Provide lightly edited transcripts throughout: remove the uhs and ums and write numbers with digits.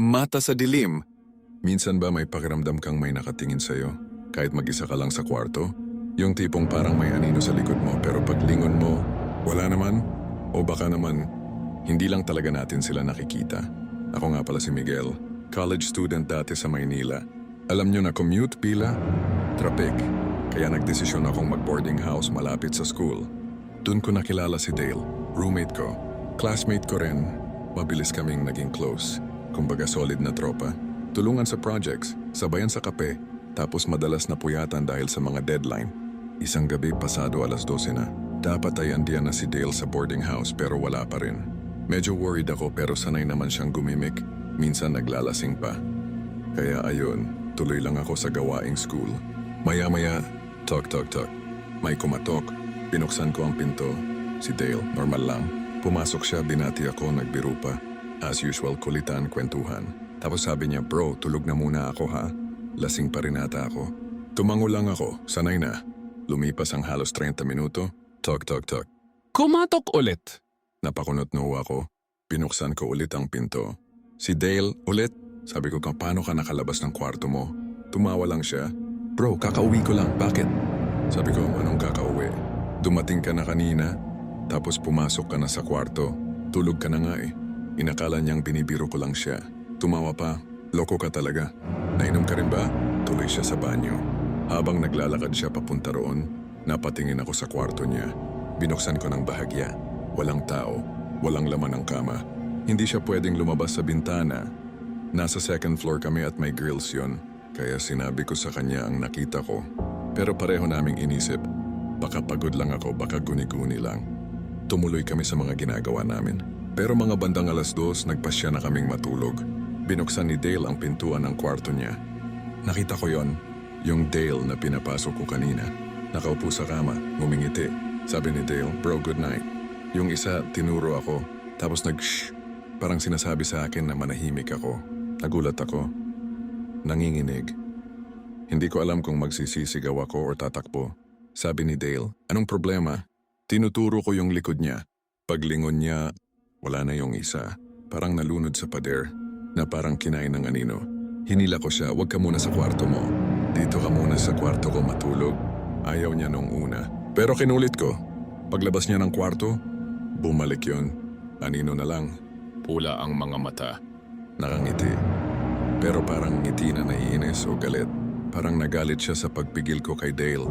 Mata sa dilim. Minsan ba may pakiramdam kang may nakatingin sa'yo? Kahit mag-isa ka lang sa kwarto? Yung tipong parang may anino sa likod mo pero paglingon mo, wala naman? O baka naman, hindi lang talaga natin sila nakikita. Ako nga pala si Miguel, college student dati sa Maynila. Alam nyo na commute pila? Trapik. Kaya nagdesisyon akong mag-boarding house malapit sa school. Doon ko nakilala si Dale, roommate ko. Classmate ko rin, mabilis kaming naging close. Kumbaga solid na tropa. Tulungan sa projects, sabayan sa kape, tapos madalas na puyatan dahil sa mga deadline. Isang gabi pasado 12:00 na. Dapat ay andiyan na si Dale sa boarding house pero wala pa rin. Medyo worried ako pero sanay naman siyang gumimik. Minsan naglalasing pa. Kaya ayun, tuloy lang ako sa gawaing school. Maya-maya, tok. May kumatok. Binuksan ko ang pinto. Si Dale, normal lang. Pumasok siya, binati ako, nagbiro pa. As usual, kulitan, kwentuhan. Tapos sabi niya, bro, tulog na muna ako ha. Lasing pa rin ata ako. Tumango lang ako, sanay na. Lumipas ang halos 30 minuto. Tok. Kumatok ulit. Napakunot no ako. Binuksan ko ulit ang pinto. Si Dale, ulit. Sabi ko, paano ka nakalabas ng kwarto mo? Tumawa lang siya. Bro, kakauwi ko lang, bakit? Sabi ko, anong kakauwi? Dumating ka na kanina, tapos pumasok ka na sa kwarto. Tulog ka na nga eh. Inakala niyang binibiro ko lang siya. Tumawa pa, loko ka talaga. Nainom ka rin ba? Tuloy siya sa banyo. Habang naglalakad siya papunta roon, napatingin ako sa kwarto niya. Binuksan ko ng bahagya. Walang tao, walang laman ang kama. Hindi siya pwedeng lumabas sa bintana. Nasa second floor kami at may grills yun. Kaya sinabi ko sa kanya ang nakita ko. Pero pareho naming inisip, baka pagod lang ako, baka guni-guni lang. Tumuloy kami sa mga ginagawa namin. Pero mga bandang 2:00, nagpasya na kaming matulog. Binuksan ni Dale ang pintuan ng kwarto niya. Nakita ko yon, yung Dale na pinapasok ko kanina. Nakaupo sa kama, ngumingiti. Sabi ni Dale, bro, good night. Yung isa, tinuro ako, tapos nag-shh. Parang sinasabi sa akin na manahimik ako. Nagulat ako. Nanginginig. Hindi ko alam kung magsisisigaw ako o tatakbo. Sabi ni Dale, anong problema? Tinuturo ko yung likod niya. Paglingon niya, wala na yung isa. Parang nalunod sa pader, na parang kinain ng anino. Hinila ko siya, wag ka muna sa kwarto mo. Dito ka muna sa kwarto ko matulog. Ayaw niya nung una. Pero kinulit ko. Paglabas niya ng kwarto, bumalik yun. Anino na lang. Pula ang mga mata. Nakangiti. Pero parang ngiti na naiinis o galit. Parang nagalit siya sa pagpigil ko kay Dale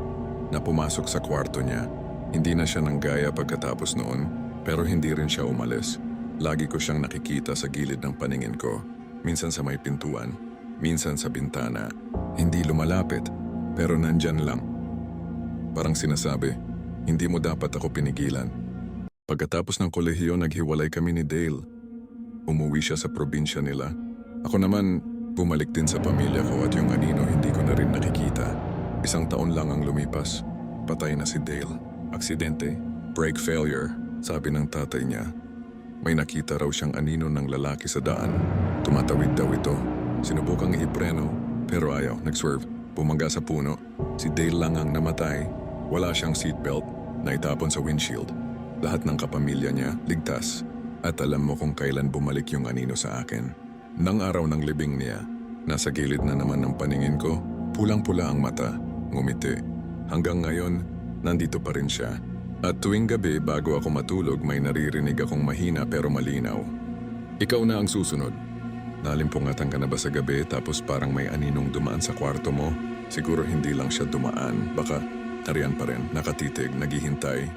na pumasok sa kwarto niya. Hindi na siya nanggaya pagkatapos noon, pero hindi rin siya umalis. Lagi ko siyang nakikita sa gilid ng paningin ko. Minsan sa may pintuan, minsan sa bintana. Hindi lumalapit, pero nandyan lang. Parang sinasabi, hindi mo dapat ako pinigilan. Pagkatapos ng kolehiyo, naghiwalay kami ni Dale. Umuwi siya sa probinsya nila. Ako naman, bumalik din sa pamilya ko at yung anino hindi ko na rin nakikita. 1 taon lang ang lumipas. Patay na si Dale. Aksidente, brake failure, sabi ng tatay niya. May nakita raw siyang anino ng lalaki sa daan. Tumatawid daw ito. Sinubukang ipreno, pero ayaw, nag-swerve. Bumangga sa puno. Si Dale lang ang namatay. Wala siyang seatbelt, naitapon sa windshield. Lahat ng kapamilya niya, ligtas. At alam mo kung kailan bumalik yung anino sa akin. Nang araw ng libing niya, nasa gilid na naman ng paningin ko, pulang-pula ang mata, ngumiti. Hanggang ngayon, nandito pa rin siya. At tuwing gabi bago ako matulog, may naririnig akong mahina pero malinaw. Ikaw na ang susunod. Nalimpungatan ka na ba sa gabi tapos parang may aninong dumaan sa kwarto mo? Siguro hindi lang siya dumaan, baka nariyan pa rin, nakatitig, naghihintay.